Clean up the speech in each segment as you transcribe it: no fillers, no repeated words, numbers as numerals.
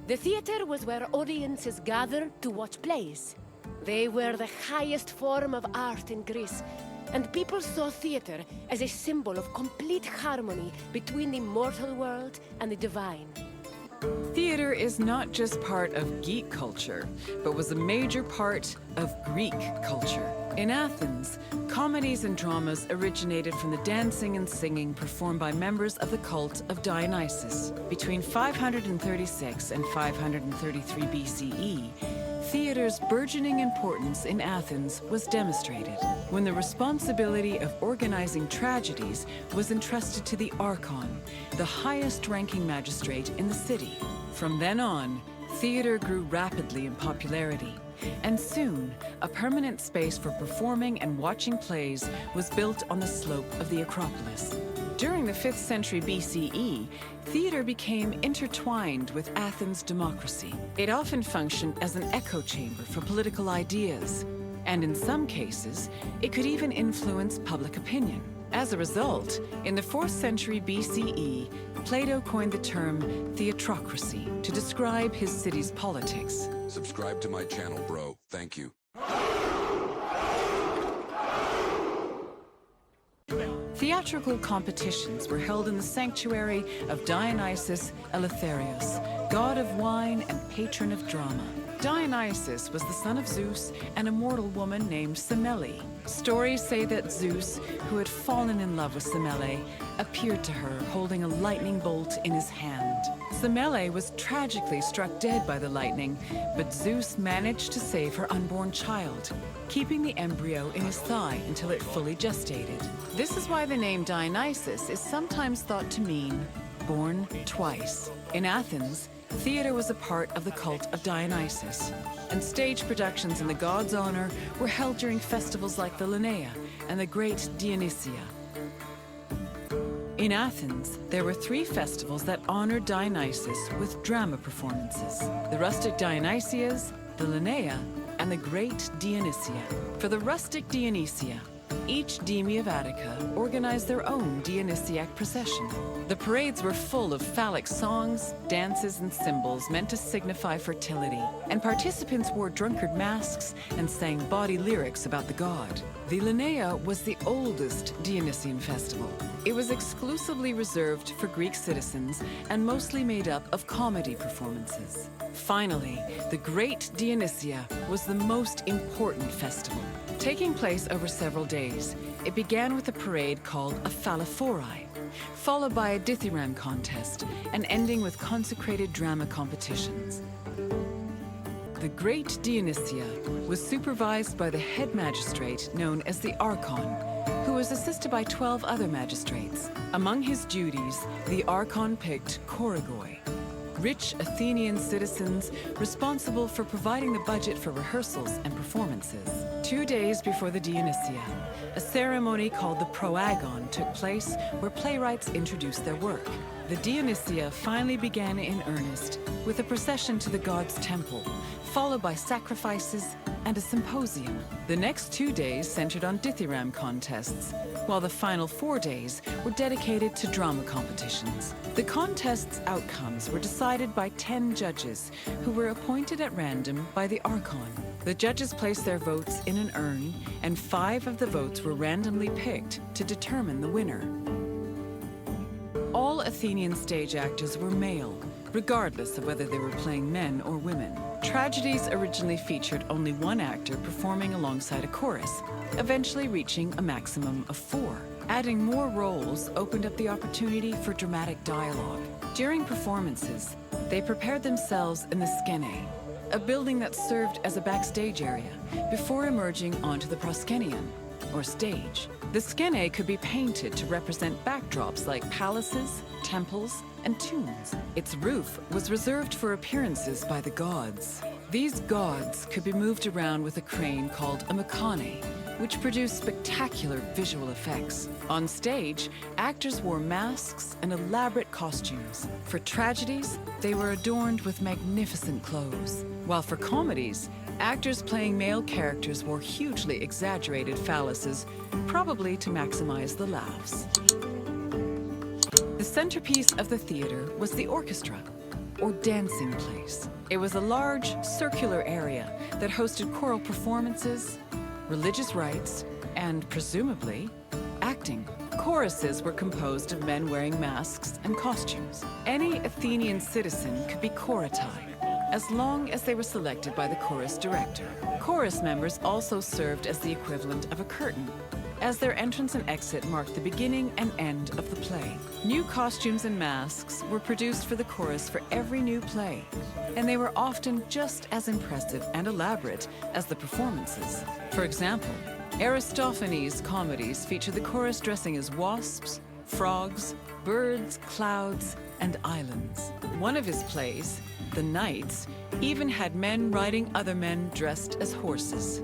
The theater was where audiences gathered to watch plays. They were the highest form of art in Greece, and people saw theater as a symbol of complete harmony between the mortal world and the divine. Theater is not just part of geek culture, but was a major part of Greek culture. In Athens, comedies and dramas originated from the dancing and singing performed by members of the cult of Dionysus. Between 536 and 533 BCE, theater's burgeoning importance in Athens was demonstrated when the responsibility of organizing tragedies was entrusted to the archon, the highest-ranking magistrate in the city. From then on, theater grew rapidly in popularity, and soon, a permanent space for performing and watching plays was built on the slope of the Acropolis. During the 5th century BCE, theater became intertwined with Athens' democracy. It often functioned as an echo chamber for political ideas, and in some cases, it could even influence public opinion. As a result, in the 4th century BCE, Plato coined the term theatrocracy to describe his city's politics. Subscribe to my channel, bro. Thank you. Theatrical competitions were held in the sanctuary of Dionysus Eleutherios, god of wine and patron of drama. Dionysus was the son of Zeus and a mortal woman named Semele. Stories say that Zeus, who had fallen in love with Semele, appeared to her holding a lightning bolt in his hand. Semele was tragically struck dead by the lightning, but Zeus managed to save her unborn child, keeping the embryo in his thigh until it fully gestated. This is why the name Dionysus is sometimes thought to mean born twice. In Athens, theater was a part of the cult of Dionysus, and stage productions in the god's honor were held during festivals like the Linnea and the great Dionysia. In Athens, there were 3 festivals that honored Dionysus with drama performances: the rustic Dionysias, the Linnea, and the great Dionysia. For the rustic Dionysia, each deme of Attica organized their own Dionysiac procession. The parades were full of phallic songs, dances, and symbols meant to signify fertility, and participants wore drunkard masks and sang bawdy lyrics about the god. The Linnea was the oldest Dionysian festival. It was exclusively reserved for Greek citizens and mostly made up of comedy performances. Finally, the great Dionysia was the most important festival. Taking place over several days, it began with a parade called a phallophori, followed by a dithyramb contest, and ending with consecrated drama competitions. The great Dionysia was supervised by the head magistrate known as the archon, who was assisted by 12 other magistrates. Among his duties, the archon picked choregoi, rich Athenian citizens responsible for providing the budget for rehearsals and performances. 2 days before the Dionysia, a ceremony called the proagon took place where playwrights introduced their work. The Dionysia finally began in earnest with a procession to the god's temple, followed by sacrifices and a symposium. The next 2 days centered on dithyramb contests, while the final 4 days were dedicated to drama competitions. The contest's outcomes were decided by 10 judges who were appointed at random by the archon. The judges placed their votes in an urn, and 5 of the votes were randomly picked to determine the winner. All Athenian stage actors were male, regardless of whether they were playing men or women. Tragedies originally featured only 1 actor performing alongside a chorus, eventually reaching a maximum of 4. Adding more roles opened up the opportunity for dramatic dialogue. During performances, they prepared themselves in the skene, a building that served as a backstage area before emerging onto the proskenion, or stage. The skene could be painted to represent backdrops like palaces, temples, and tombs. Its roof was reserved for appearances by the gods. These gods could be moved around with a crane called a mechane, which produced spectacular visual effects. On stage, actors wore masks and elaborate costumes. For tragedies, they were adorned with magnificent clothes, while for comedies, actors playing male characters wore hugely exaggerated phalluses, probably to maximize the laughs. The centerpiece of the theater was the orchestra, or dancing place. It was a large, circular area that hosted choral performances, religious rites, and presumably, acting. Choruses were composed of men wearing masks and costumes. Any Athenian citizen could be choratai, as long as they were selected by the chorus director. Chorus members also served as the equivalent of a curtain, as their entrance and exit marked the beginning and end of the play. New costumes and masks were produced for the chorus for every new play, and they were often just as impressive and elaborate as the performances. For example, Aristophanes' comedies feature the chorus dressing as wasps, frogs, birds, clouds, and islands. One of his plays, The Knights, even had men riding other men dressed as horses.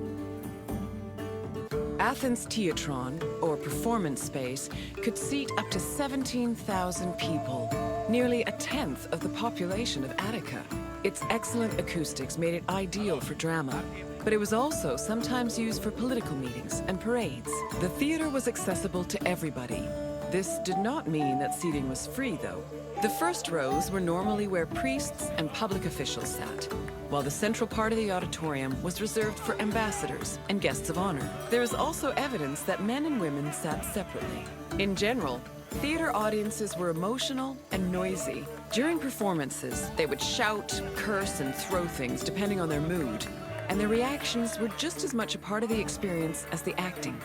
Athens' Theatron, or performance space, could seat up to 17,000 people, nearly a tenth of the population of Attica. Its excellent acoustics made it ideal for drama, but it was also sometimes used for political meetings and parades. The theater was accessible to everybody. This did not mean that seating was free, though. The first rows were normally where priests and public officials sat, while the central part of the auditorium was reserved for ambassadors and guests of honor. There is also evidence that men and women sat separately. In general, theater audiences were emotional and noisy. During performances, they would shout, curse, and throw things depending on their mood, and their reactions were just as much a part of the experience as the acting.